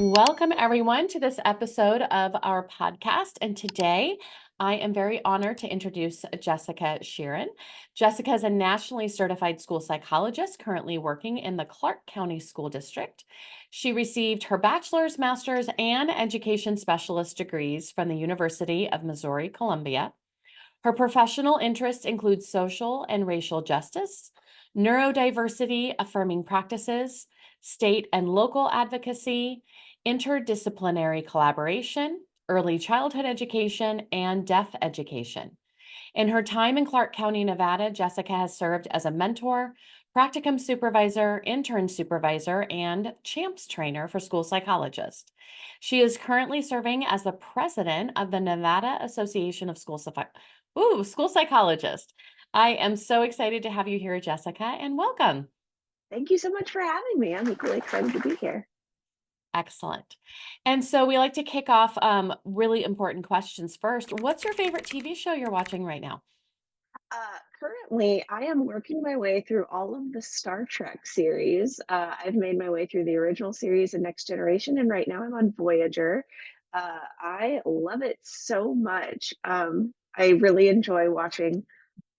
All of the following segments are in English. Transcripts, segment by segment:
Welcome, everyone, to this episode of our podcast. And today I am very honored to introduce Jessica Shearin. Jessica is a nationally certified school psychologist currently working in the Clark County School District. She received her bachelor's, master's, and education specialist degrees from the University of Missouri Columbia. Her professional interests include social and racial justice, neurodiversity affirming practices, state and local advocacy, interdisciplinary collaboration, early childhood education, and deaf education. In her time in Clark County, Nevada, Jessica has served as a mentor, practicum supervisor, intern supervisor, and CHAMPS trainer for school psychologists. She is currently serving as the president of the Nevada Association of School Psychologists. I am so excited to have you here, Jessica, and welcome. Thank you so much for having me. I'm really excited to be here. Excellent. And so we like to kick off really important questions first. What's your favorite TV show you're watching right now? Currently, I am working my way through all of the Star Trek series. I've made my way through the original series and Next Generation, and right now I'm on Voyager. I love it so much. I really enjoy watching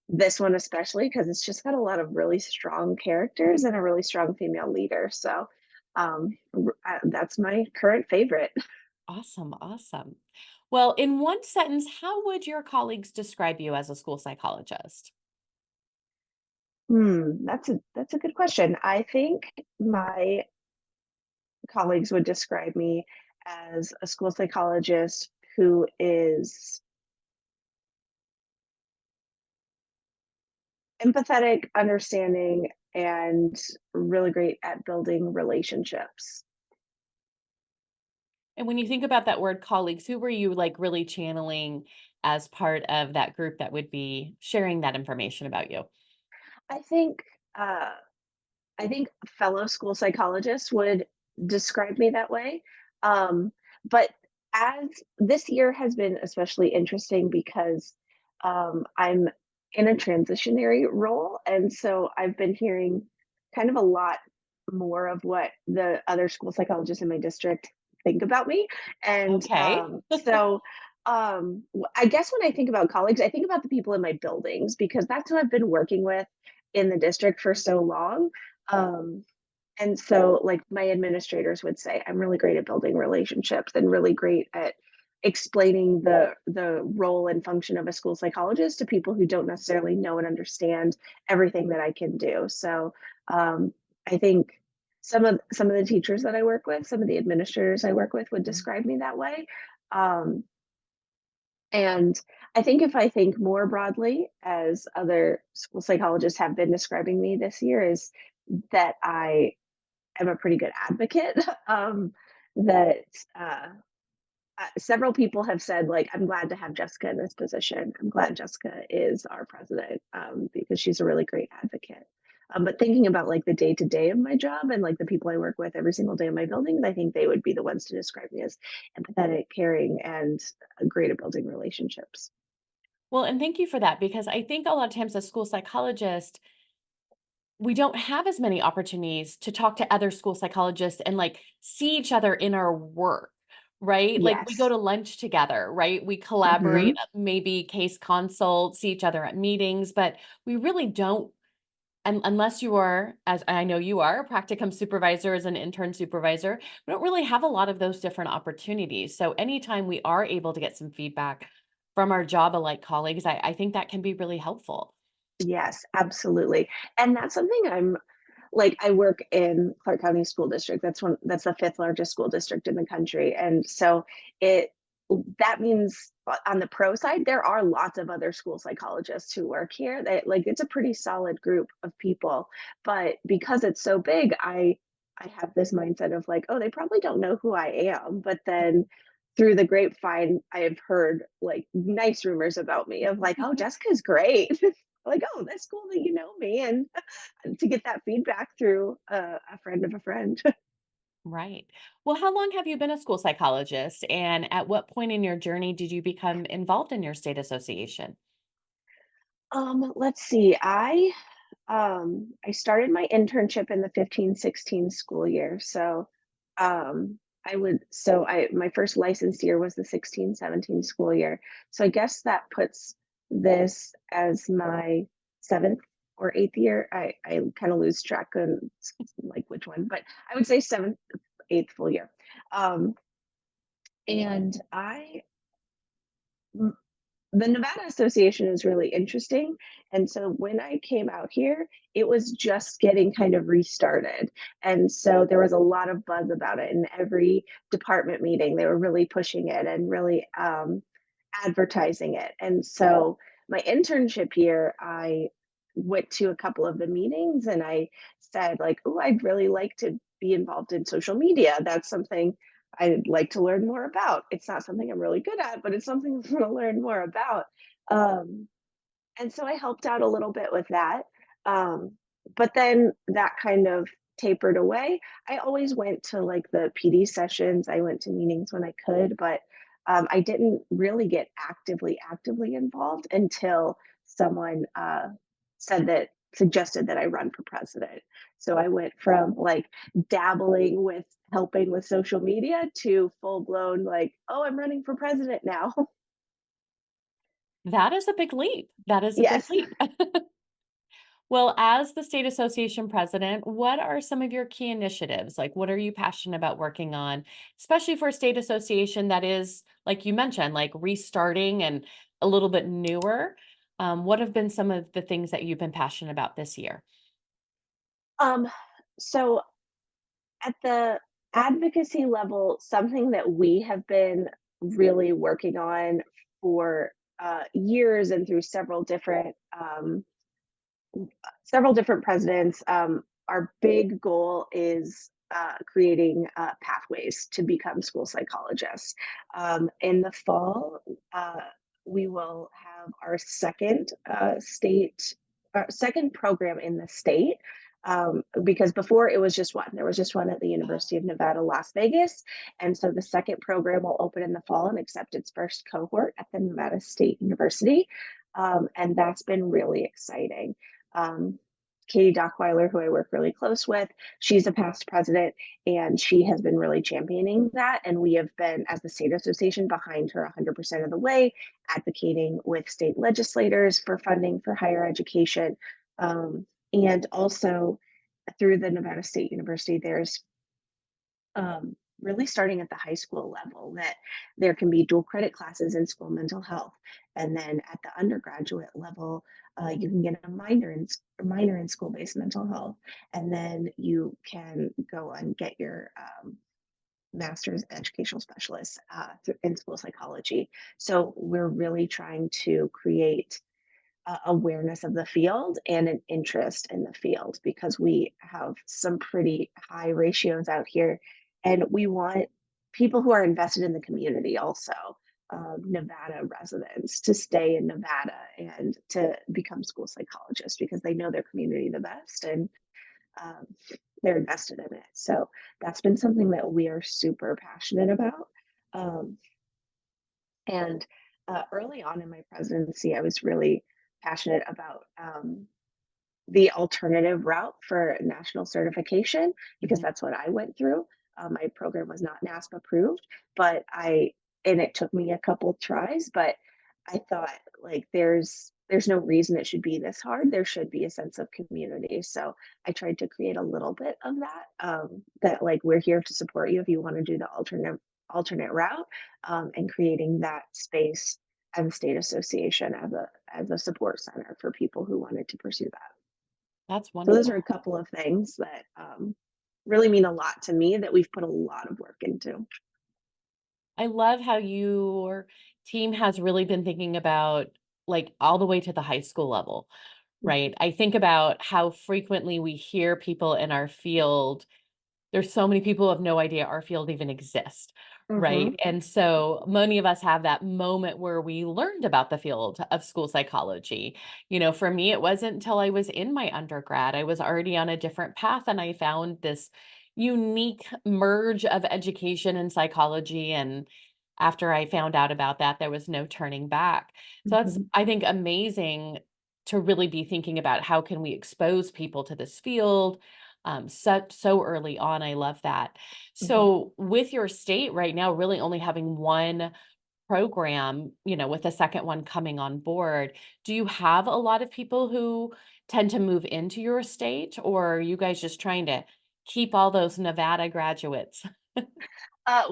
this one, especially because it's just got a lot of really strong characters and a really strong female leader. So that's my current favorite. Awesome, awesome. Well, in one sentence, how would your colleagues describe you as a school psychologist? That's a good question. I think my colleagues would describe me as a school psychologist who is empathetic, understanding, and really great at building relationships. And when you think about that word colleagues, who were you like really channeling as part of that group that would be sharing that information about you? I think uh, I think fellow school psychologists would describe me that way. Um, but as this year has been especially interesting because I'm in a transitionary role. And so I've been hearing kind of a lot more of what the other school psychologists in my district think about me. And Okay. I guess when I think about colleagues, I think about the people in my buildings because that's who I've been working with in the district for so long. Um, and so, like, my administrators would say, I'm really great at building relationships and really great at explaining the role and function of a school psychologist to people who don't necessarily know and understand everything that I can do. So, I think some of the teachers that I work with, some of the administrators I work with would Mhm. describe me that way. Um, and I think if I think more broadly, as other school psychologists have been describing me this year, is that I am a pretty good advocate. That Several people have said, like, I'm glad to have Jessica in this position. I'm glad Jessica is our president because she's a really great advocate. But thinking about like the day to day of my job and like the people I work with every single day in my buildings, I think they would be the ones to describe me as empathetic, caring, and great at building relationships. Well, and thank you for that because I think a lot of times as school psychologist, we don't have as many opportunities to talk to other school psychologists and like see each other in our work, right? Like we go Yes. to lunch together, right? We collaborate, Hmm. maybe case consult, see each other at meetings, but we really don't. And unless you are, as I know you are, a practicum supervisor as an intern supervisor, we don't really have a lot of those different opportunities. So anytime we are able to get some feedback from our job alike colleagues, I think that can be really helpful. Yes, absolutely. And that's something I work in Clark County School District. That's the fifth largest school district in the country. And so it that means on the pro side, there are lots of other school psychologists who work here. It's a pretty solid group of people. But because it's so big, I have this mindset of like, oh, they probably don't know who I am. But then through the grapevine, I have heard like nice rumors about me of like, oh, Jessica's great. Like, oh, that's cool that you know me. And to get that feedback through a friend of a friend. Right. Well, how long have you been a school psychologist? And at what point in your journey did you become involved in your state association? Let's see. I started my internship in the 15-16 school year. So my first licensed year was the 16-17 school year. So I guess that puts this as my 7th or 8th year. I kind of lose track on like which one, but I would say 7th, 8th full year. Um, and I the Nevada Association is really interesting. And so when I came out here, it was just getting kind of restarted. And so there was a lot of buzz about it in every department meeting. They were really pushing it and really advertising it. And so my internship year, I went to a couple of the meetings and I said, like, oh, I'd really like to be involved in social media. That's something I'd like to learn more about. It's not something I'm really good at, but it's something I want to learn more about. Um, and so I helped out a little bit with that. Um, but then that kind of tapered away. I always went to like the PD sessions. I went to meetings when I could, but I didn't really get actively involved until someone suggested that I run for president. So I went from like dabbling with helping with social media to full blown like, oh, I'm running for president now. That is a big leap. That is a big Yes. leap. Well, as the state association president, what are some of your key initiatives? Like, what are you passionate about working on, especially for a state association that is, like you mentioned, like restarting and a little bit newer? What have been some of the things that you've been passionate about this year? Um, so at the advocacy level, something that we have been really working on for years and through several different presidents. Our big goal is creating pathways to become school psychologists. In the fall, we will have our second program in the state. Because before it was just one. There was just one at the University of Nevada, Las Vegas. And so the second program will open in the fall and accept its first cohort at the Nevada State University. And that's been really exciting. um, Katie Dockweiler, who I work really close with, she's a past president and she has been really championing that. And we have been, as the state association, behind her 100% of the way, advocating with state legislators for funding for higher education. And also through the Nevada State University, there's really starting at the high school level that there can be dual credit classes in school mental health, and then at the undergraduate level you can get a minor in school-based mental health, and then you can go and get your master's educational specialist in school psychology. So we're really trying to create awareness of the field and an interest in the field because we have some pretty high ratios out here, and we want people who are invested in the community also, Nevada residents, to stay in Nevada and to become school psychologists because they know their community the best, and um, they're invested in it. So that's been something that we are super passionate about. Um, and early on in my presidency, I was really passionate about the alternative route for national certification because Mhm. that's what I went through. My program was not NASP approved, and it took me a couple tries, but I thought like there's no reason it should be this hard. There should be a sense of community. So I tried to create a little bit of that. That like we're here to support you if you want to do the alternate route, and creating that space as a state association as a support center for people who wanted to pursue that. That's So those wonderful. are a couple of things that really mean a lot to me that we've put a lot of work into. I love how your team has really been thinking about like all the way to the high school level, right? I think about how frequently we hear people in our field. There's so many people who have no idea our field even exists, right? Mm-hmm. And so many of us have that moment where we learned about the field of school psychology. For me, it wasn't until I was in my undergrad. I was already on a different path and I found this unique merge of education and psychology. And after I found out about that, there was no turning back. So that's, Mm-hmm. I think, amazing to really be thinking about how can we expose people to this field, so early on. I love that. Mhm. So with your state right now really only having one program, with the second one coming on board, do you have a lot of people who tend to move into your state, or are you guys just trying to keep all those Nevada graduates?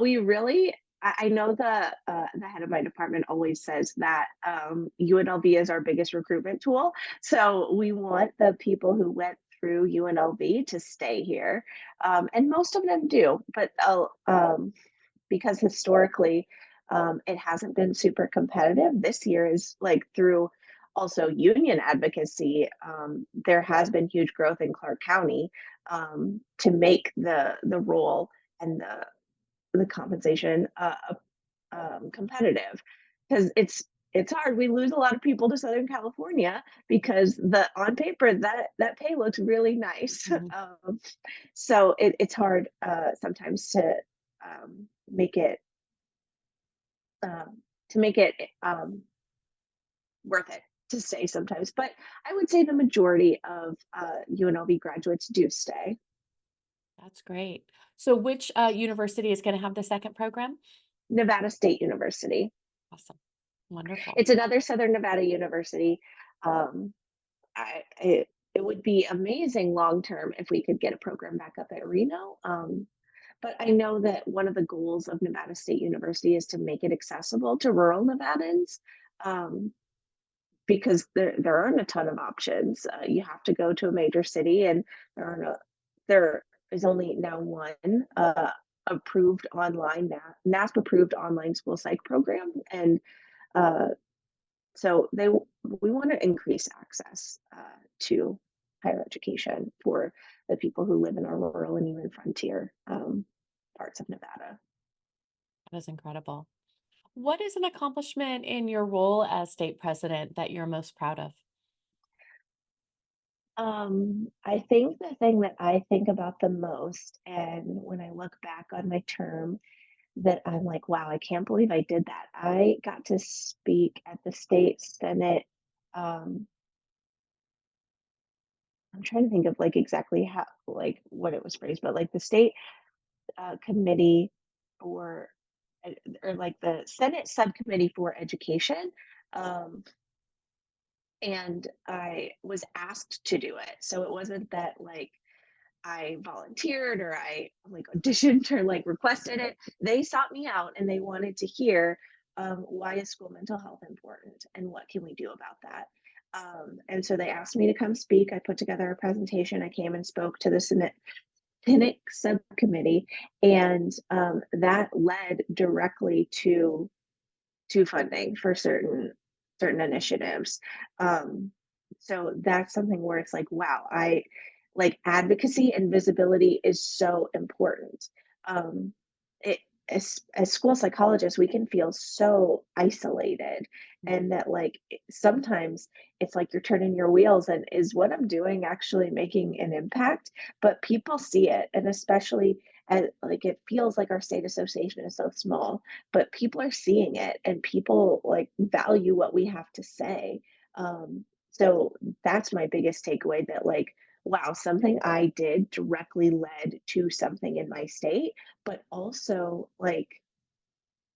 We really I know the head of my department always says that, UNLV is our biggest recruitment tool, so we want the people who went through UNLV to stay here, and most of them do, but, because historically, it hasn't been super competitive, this year is, like, through also union advocacy, there has been huge growth in Clark County, to make the role and the compensation, competitive because it's hard. We lose a lot of people to Southern California because the on paper that pay looks really nice. Mhm. So it's hard sometimes make it to make it worth it to stay sometimes. But I would say the majority of UNLV graduates do stay. That's great. So which university is going to have the second program? Nevada State University. Awesome. Wonderful. It's another Southern Nevada university. Um, it would be amazing long term if we could get a program back up at Reno. But I know that one of the goals of Nevada State University is to make it accessible to rural Nevadans, um, because there aren't a ton of options. You have to go to a major city, and there is only now one approved online NASP approved online school psych program, and uh, so we want to increase access to higher education for the people who live in our rural and even frontier parts of Nevada. That is incredible. What is an accomplishment in your role as state president that you're most proud of? I think the thing that I think about the most, and when I look back on my term, that I'm like, wow, I can't believe I did that. I got to speak at the state senate. Um, I'm trying to think of like exactly how, like what it was phrased, but like the state committee for, or like the Senate subcommittee for education. Um, and I was asked to do it. So it wasn't that like I volunteered or I like auditioned or like requested it. They sought me out and they wanted to hear why is school mental health important and what can we do about that. And so they asked me to come speak. I put together a presentation. I came and spoke to the Senate clinic subcommittee, and that led directly to funding for certain initiatives. Um, so that's something where it's like, wow, I like advocacy and visibility is so important. Um, it as school psychologists, we can feel so isolated, Mhm. and that like sometimes it's like you're turning your wheels, and is what I'm doing actually making an impact? But people see it, and especially as like it feels like our state association is so small, but people are seeing it and people like value what we have to say. So that's my biggest takeaway, that like, wow, something I did directly led to something in my state, but also like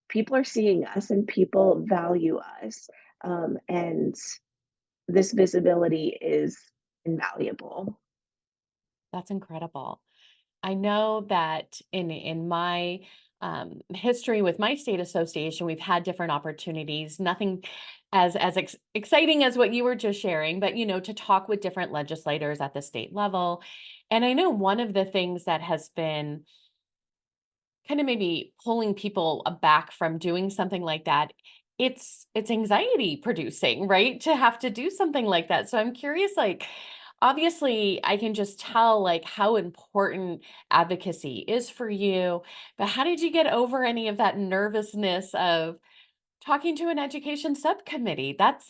people are seeing us and people value us. And this visibility is invaluable. That's incredible. I know that in my history with my state association, we've had different opportunities. Nothing as exciting as what you were just sharing, but to talk with different legislators at the state level. And I know one of the things that has been kind of maybe pulling people back from doing something like that, it's anxiety producing, right? To have to do something like that. So I'm curious, like, obviously I can just tell like how important advocacy is for you, but how did you get over any of that nervousness of talking to an education subcommittee? That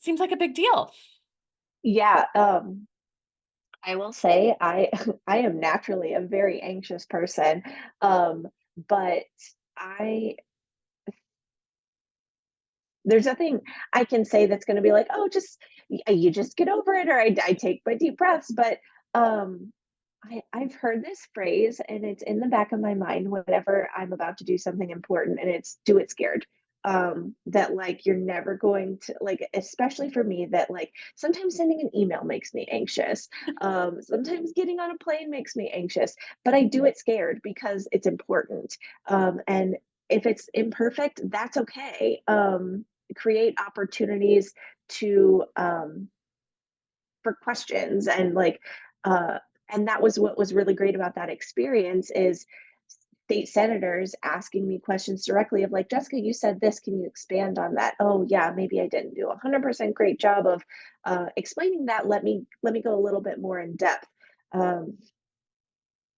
seems like a big deal. Yeah, I will say I am naturally a very anxious person, but I there's nothing I can say that's going to be like, oh, just you just get over it, or I take my deep breaths. But um, I've heard this phrase and it's in the back of my mind whenever I'm about to do something important, and it's do it scared. That like you're never going to like, especially for me, that like sometimes sending an email makes me anxious. Sometimes getting on a plane makes me anxious, but I do it scared because it's important. And if it's imperfect, that's okay. Create opportunities to for questions uh and that was what was really great about that experience is state senators asking me questions directly of like, Jessica, you said this, can you expand on that? Oh yeah, maybe I didn't do 100% great job of explaining that. Let me go a little bit more in depth. um,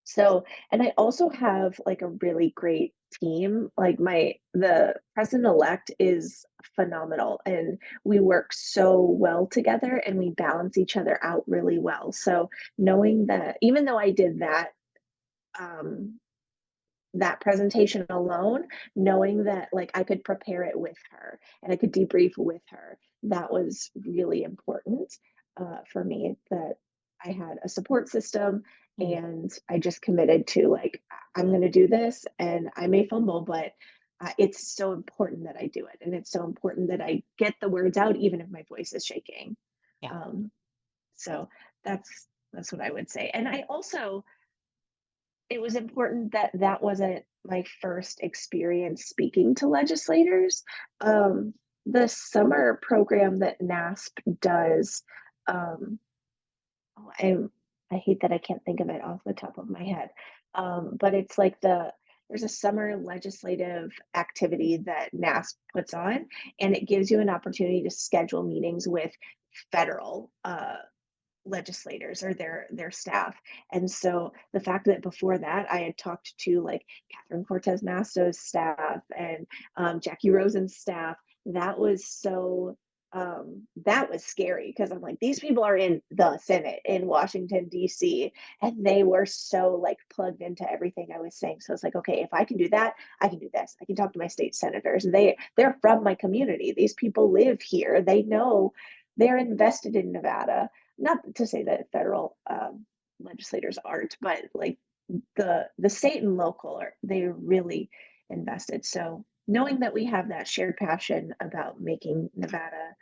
so, and I also have like a really great team. Like the president-elect is phenomenal and we work so well together and we balance each other out really well. So knowing that even though I did um, that presentation alone, knowing that like I could prepare it with her and I could debrief with her, that was really important for me. That I had a support system Mm. and I just committed to like I'm going to do this, and I may fumble, but it's so important that I do it, and it's so important that I get the words out even if my voice is shaking. Yeah. Um, so that's what I would say, and I also it was important that that wasn't my first experience speaking to legislators. Um, the summer program that NASP does, um, oh, I hate that I can't think of it off the top of my head, but it's like there's a summer legislative activity that NASP puts on, and it gives you an opportunity to schedule meetings with federal legislators or their staff. And so the fact that before that I had talked to like Catherine Cortez Masto's staff and Jackie Rosen's staff, that was so that was scary because I'm like, these people are in the Senate in Washington, D.C., and they were so like plugged into everything I was saying. So it's like, okay, if I can do that, I can do this. I can talk to my state senators. They're from my community. These people live here. They know they're invested in Nevada. Not to say that federal legislators aren't, but like the state and local are they really invested. So knowing that we have that shared passion about making Nevada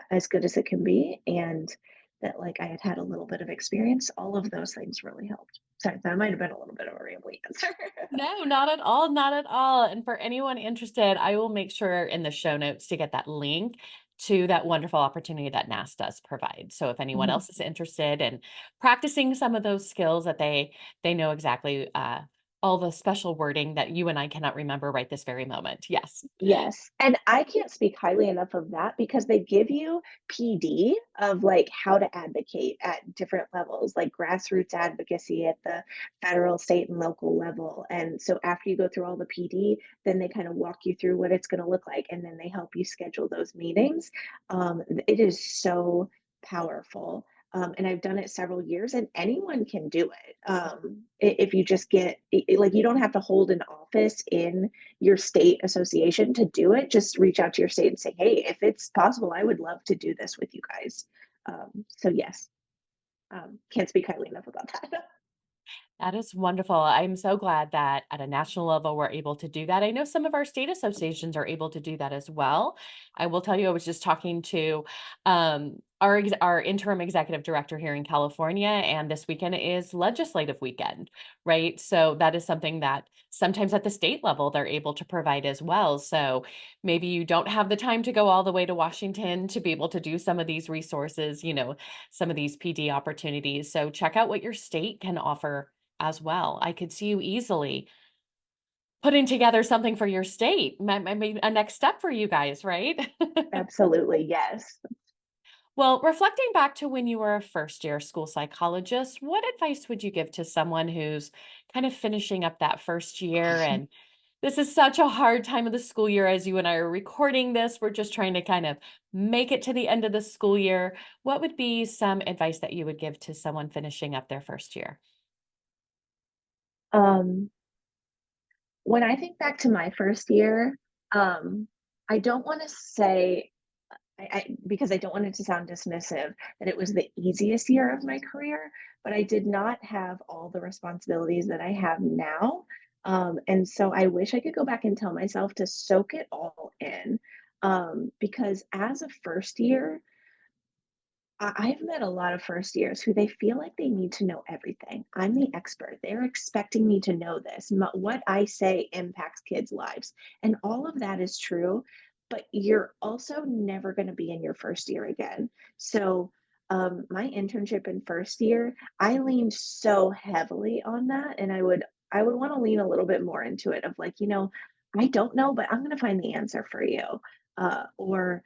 as good as it can be, and that like I had had a little bit of experience, all of those things really helped. Sorry, that might have been a little bit of a rambly answer. No, not at all, not at all. And for anyone interested, I will make sure in the show notes to get that link to that wonderful opportunity that NAS does provide. So if anyone Mhm. else is interested in practicing some of those skills that they know exactly all the special wording that you and I cannot remember right this very moment. Yes. Yes, and I can't speak highly enough of that because they give you PD of, like, how to advocate at different levels, like grassroots advocacy at the federal, state, and local level, and so after you go through all the PD, then they kinda walk you through what it's gonna look like, and then they help you schedule those meetings. It is so powerful, and I've done it several years, and anyone can do it, if you just get like, you don't have to hold an office in your state association to do it. Just reach out to your state and say, hey, if it's possible, I would love to do this with you guys. So yes, can't speak highly enough about that. That is wonderful. I'm so glad that at a national level, we're able to do that. I know some of our state associations are able to do that as well. I will tell you, I was just talking to our interim executive director here in California, and this weekend is legislative weekend, right? So that is something that sometimes at the state level they're able to provide as well. So maybe you don't have the time to go all the way to Washington to be able to do some of these resources, some of these PD opportunities. So check out what your state can offer as well. I could see you easily putting together something for your state. Maybe a next step for you guys, right? Absolutely, yes. Well, reflecting back to when you were a first year school psychologist, what advice would you give to someone who's kind of finishing up that first year? And this is such a hard time of the school year as you and I are recording this. We're just trying to kind of make it to the end of the school year. What would be some advice that you would give to someone finishing up their first year? Um, when I think back to my first year, I don't want to say because I don't want it to sound dismissive, that it was the easiest year of my career, but I did not have all the responsibilities that I have now. And so I wish I could go back and tell myself to soak it all in. Because as a first year, I've met a lot of first years who they feel like they need to know everything. I'm the expert. They're expecting me to know this. What I say impacts kids' lives. And all of that is true, but you're also never going to be in your first year again. So, my internship in first year, I leaned so heavily on that. And I would want to lean a little bit more into it of like, I don't know, but I'm going to find the answer for you. Or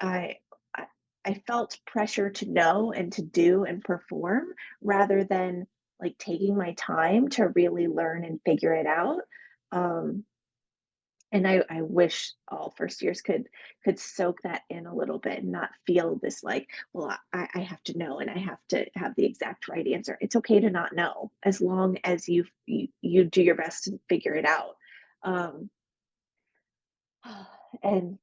I I I felt pressure to know and to do and perform rather than, like, taking my time to really learn and figure it out. Um, and I wish all first years could soak that in a little bit and not feel this like, well, I have to know and I have to have the exact right answer. It's okay to not know as long as you do your best to figure it out. Um, and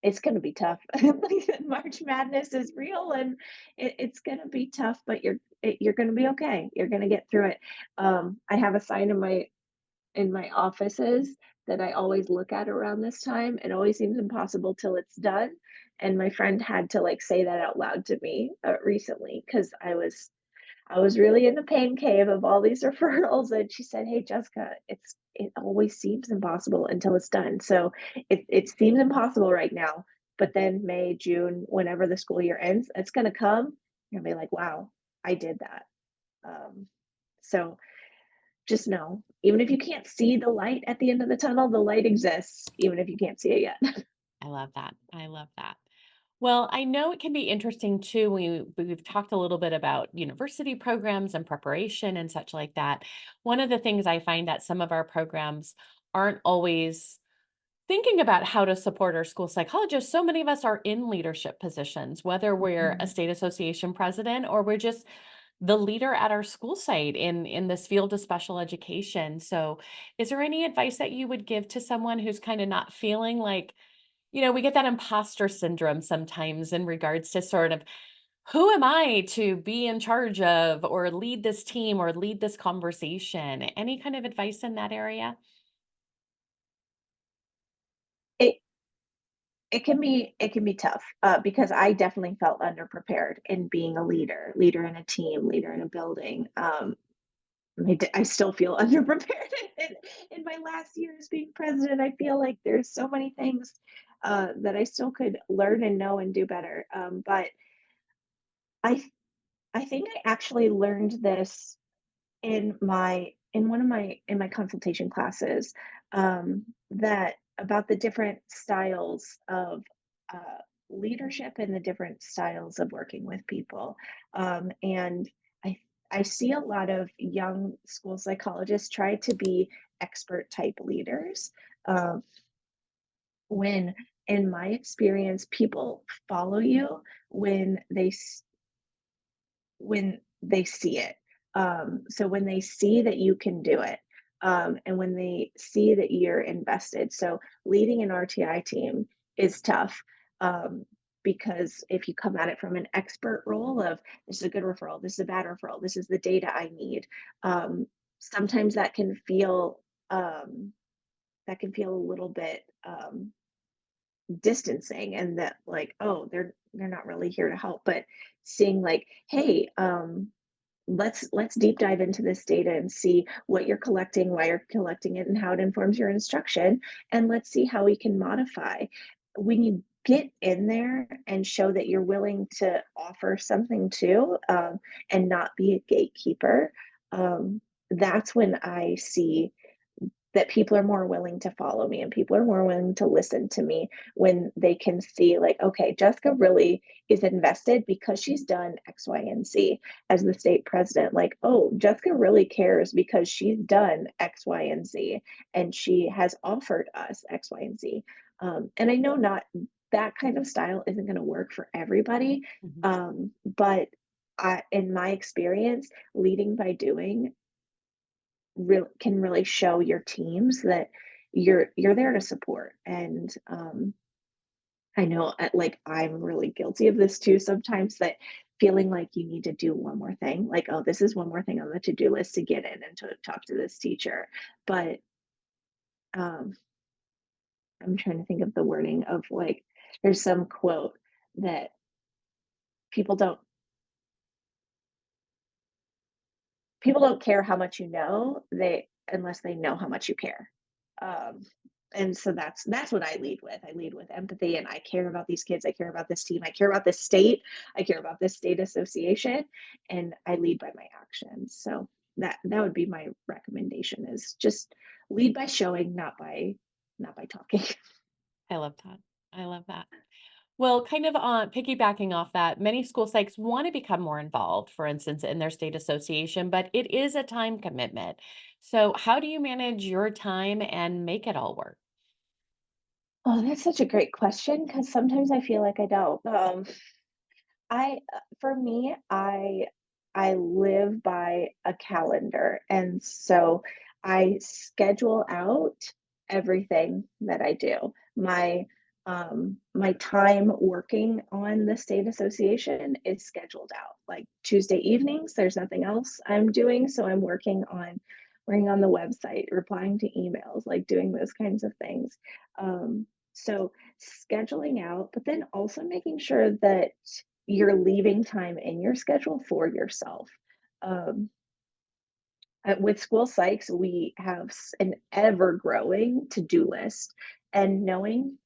it's gonna be tough. Like, March Madness is real, and it's gonna be tough, but you're gonna be okay. You're gonna get through it. I have a sign in my offices that I always look at around this time. It always seems impossible till it's done, and my friend had to, like, say that out loud to me, recently because I was really in the pain cave of all these referrals, and she said, "Hey, Jessica, it always seems impossible until it's done. So it seems impossible right now, but then May, June, whenever the school year ends, it's gonna come. You're gonna be like, wow, I did that." Um, so just know, even if you can't see the light at the end of the tunnel, the light exists, even if you can't see it yet. I love that. I love that. Well, I know it can be interesting too. We've talked a little bit about university programs and preparation and such like that. One of the things I find that some of our programs aren't always thinking about how to support our school psychologists. So many of us are in leadership positions, whether we're a Mhm. state association president or we're just the leader at our school site in this field of special education. So, is there any advice that you would give to someone who's kind of not feeling like, we get that imposter syndrome sometimes in regards to sort of who am I to be in charge of or lead this team or lead this conversation? Any kind of advice in that area? It it can be tough, because I definitely felt underprepared in being a leader in a team, leader in a building. I still feel underprepared in my last year as being president. I feel like there's so many things, that I still could learn and know and do better. But I I think I actually learned this in one of my consultation classes, that about the different styles of, uh, leadership and the different styles of working with people. And I I see a lot of young school psychologists try to be expert type leaders, um, when in my experience, people follow you when they see it. So when they see that you can do it, and when they see that you're invested. So leading an RTI team is tough, because if you come at it from an expert role of this is a good referral, this is a bad referral, this is the data I need, um, sometimes um, that can feel a little bit, distancing, and that like, oh, they're not really here to help. But seeing like, hey, let's deep dive into this data and see what you're collecting, why you're collecting it, and how it informs your instruction, and let's see how we can modify. When you get in there and show that you're willing to offer something too, and not be a gatekeeper, that's when I see that people are more willing to follow me and people are more willing to listen to me when they can see like, okay, Jessica really is invested because she's done X, Y, and Z as the state president. Like, oh, Jessica really cares because she's done X, Y, and Z, and she has offered us X, Y, and Z. And I know not that kind of style isn't going to work for everybody, Mhm. but in my experience, leading by doing can really show your teams that you're there to support. And I know, like, I'm really guilty of this too sometimes, that feeling like you need to do one more thing, like, "Oh, this is one more thing on the to-do list to get in and to talk to this teacher." But, um, I'm trying to think of the wording of, like, there's some quote that people don't people don't care how much you know, they unless they know how much you care. Um, and so that's what I lead with. I lead with empathy, and I care about these kids. I care about this team. I care about this state. I care about this state association, and I lead by my actions. So that would be my recommendation: is just lead by showing, not by talking. I love that. I love that. Well, kind of piggybacking off that, many school psychs want to become more involved, for instance, in their state association, but it is a time commitment. So, how do you manage your time and make it all work? Oh, that's such a great question, because sometimes I feel like I don't. For me, I live by a calendar, and so I schedule out everything that I do. My time working on the state association is scheduled out. Like Tuesday evenings, there's nothing else I'm doing, so I'm working on the website, replying to emails, like doing those kinds of things. So scheduling out, but then also making sure that you're leaving time in your schedule for yourself. Um, with school psychs, we have an ever growing to do list, and knowing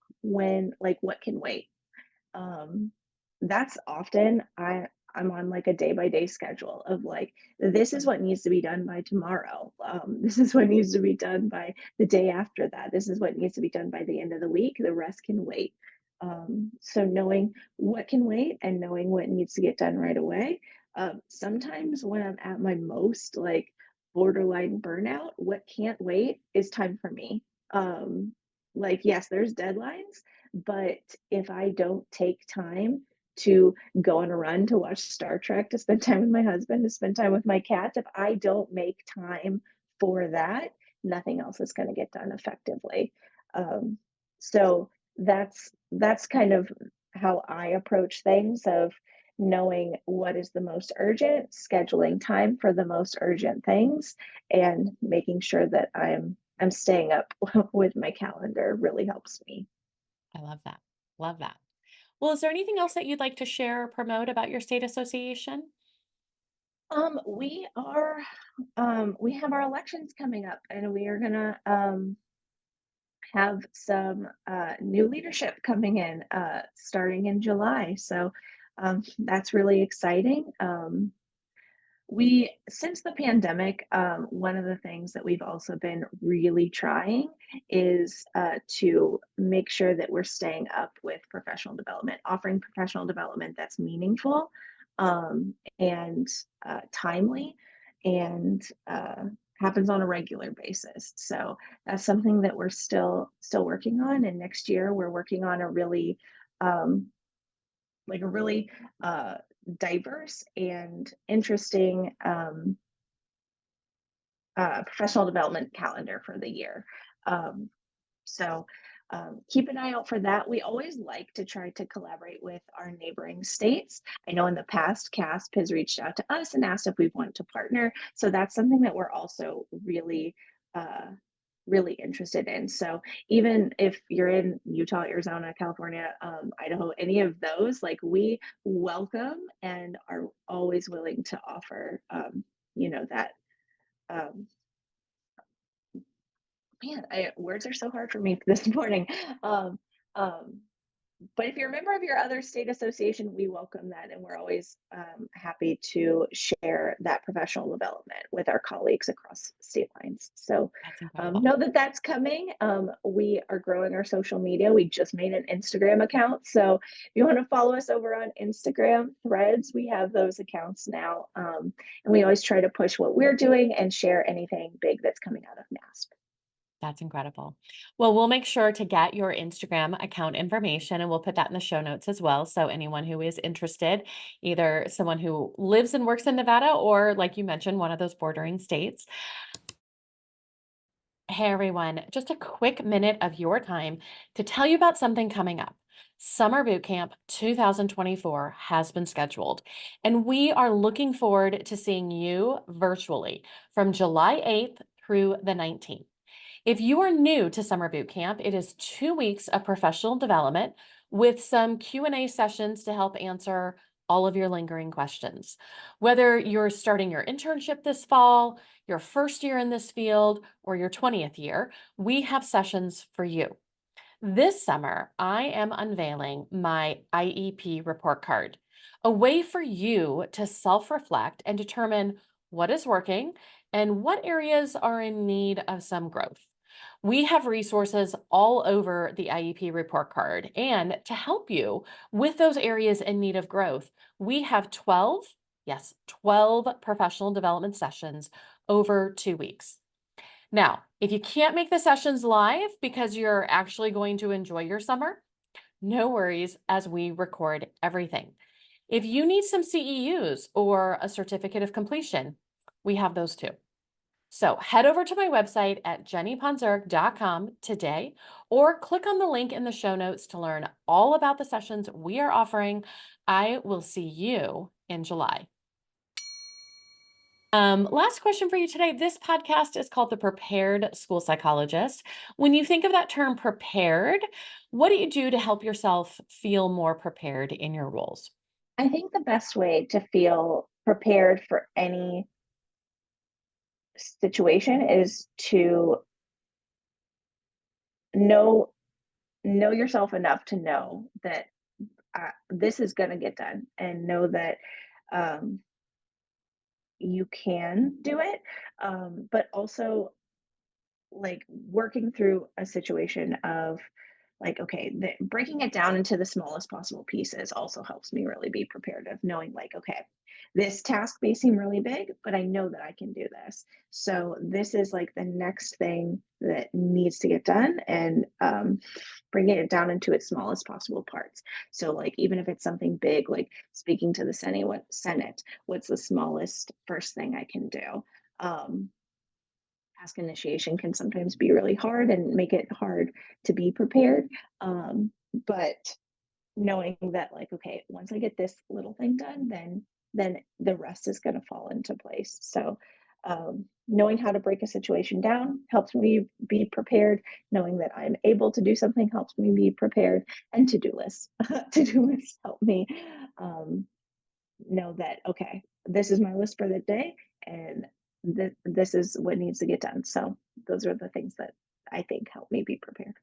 like, what can wait. Um, that's often I'm on like a day by day schedule of like, this is what needs to be done by tomorrow. This is what needs to be done by the day after that. This is what needs to be done by the end of the week. The rest can wait. So knowing what can wait and knowing what needs to get done right away. Sometimes when I'm at my most like borderline burnout, what can't wait is time for me. Um, like, yes, there's deadlines, but if I don't take time to go on a run, to watch Star Trek, to spend time with my husband, to spend time with my cats, if I don't make time for that, nothing else is going to get done effectively. Um, so that's kind of how I approach things, of knowing what is the most urgent, scheduling time for the most urgent things, and making sure that I'm staying up with my calendar really helps me. I love that. Love that. Well, is there anything else that you'd like to share or promote about your state association? We have our elections coming up, and we are gonna have some new leadership coming in starting in July. So that's really exciting. We Since the pandemic, one of the things that we've also been really trying is to make sure that we're staying up with professional development, offering professional development that's meaningful, and timely, and happens on a regular basis. So that's something that we're still working on. And next year we're working on um, a really uh, diverse and interesting professional development calendar for the year. Um, so keep an eye out for that. We always like to try to collaborate with our neighboring states. I know in the past, CASP has reached out to us and asked if we want to partner. So that's something that we're also uh, really interested in. So even if you're in Utah, Arizona, California, Idaho, any of those, like, we welcome and are always willing to offer, that. Um, Words are so hard for me this morning. Um, um, but if you're a member of your other state association, we welcome that, and we're always happy to share that professional development with our colleagues across state lines. So That's incredible. know that that's coming. We are growing our social media. We just made an Instagram account, so if you want to follow us over on Instagram Threads, we have those accounts now, and we always try to push what we're doing and share anything big that's coming out of NASP. That's incredible. Well, we'll make sure to get your Instagram account information and we'll put that in the show notes as well. So anyone who is interested, either someone who lives and works in Nevada or, like you mentioned, one of those bordering states. Hey everyone, just a quick minute of your time to tell you about something coming up. Summer Boot Camp 2024 has been scheduled, and we are looking forward to seeing you virtually from July 8th through the 19th. If you are new to Summer Boot Camp, it is 2 weeks of professional development with some Q&A sessions to help answer all of your lingering questions. Whether you're starting your internship this fall, your first year in this field, or your 20th year, we have sessions for you. This summer, I am unveiling my IEP report card, a way for you to self reflect and determine what is working and what areas are in need of some growth. We have resources all over the IEP report card. And to help you with those areas in need of growth, we have 12, yes, 12 professional development sessions over 2 weeks. Now, if you can't make the sessions live because you're actually going to enjoy your summer, no worries as we record everything. If you need some CEUs or a certificate of completion, we have those too. So head over to my website at jennyponzerk.com today or click on the link in the show notes to learn all about the sessions we are offering. I will see you in July. Last question for you today. This podcast is called The Prepared School Psychologist. When you think of that term prepared, what do you do to help yourself feel more prepared in your roles? I think the best way to feel prepared for any situation is to know know yourself enough to know that this is going to get done, and know that um, you can do it. But also, like, working through a situation of, like, okay, breaking it down into the smallest possible pieces also helps me really be prepared, of knowing, like, okay, this task may seem really big, but I know that I can do this. So this is like the next thing that needs to get done, and bringing it down into its smallest possible parts. So, like, even if it's something big, like speaking to the Senate, what's the smallest first thing I can do? Um, Task initiation can sometimes be really hard and make it hard to be prepared. But knowing that, like, okay, once I get this little thing done, then the rest is going to fall into place. So knowing how to break a situation down helps me be prepared. Knowing that I'm able to do something helps me be prepared. And to-do lists, to-do lists help me um, know that, okay, this is my list for the day, and this is what needs to get done. So those are the things that I think help me be prepared.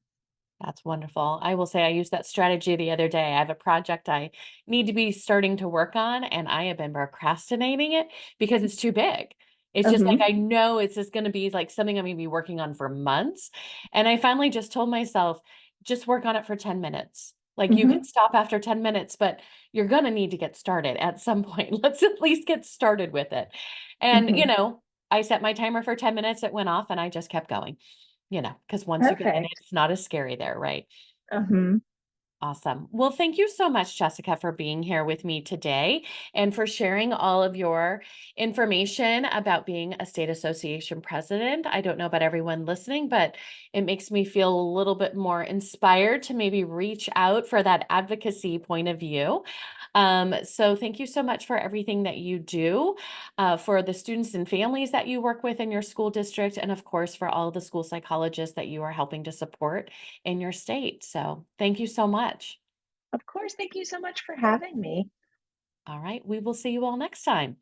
That's wonderful. I will say I used that strategy the other day. I have a project I need to be starting to work on, and I have been procrastinating it because it's too big. It's just like Hmm. I know it's just going to be like something I'm going to be working on for months. And I finally just told myself, just work on it for 10 minutes. Like you can Hmm. stop after 10 minutes, but you're going to need to get started at some point. Let's at least get started with it. And, Hmm. I set my timer for 10 minutes, it went off, and I just kept going. Because once you get in it, Perfect. it's not as scary there, right? Hmm. Awesome. Well, thank you so much, Jessica, for being here with me today and for sharing all of your information about being a state association president. I don't know about everyone listening, but it makes me feel a little bit more inspired to maybe reach out for that advocacy point of view. So thank you so much for everything that you do, for the students and families that you work with in your school district, and of course, for all of the school psychologists that you are helping to support in your state. So thank you so much. Of course. Thank you so much for having me. All right. We will see you all next time.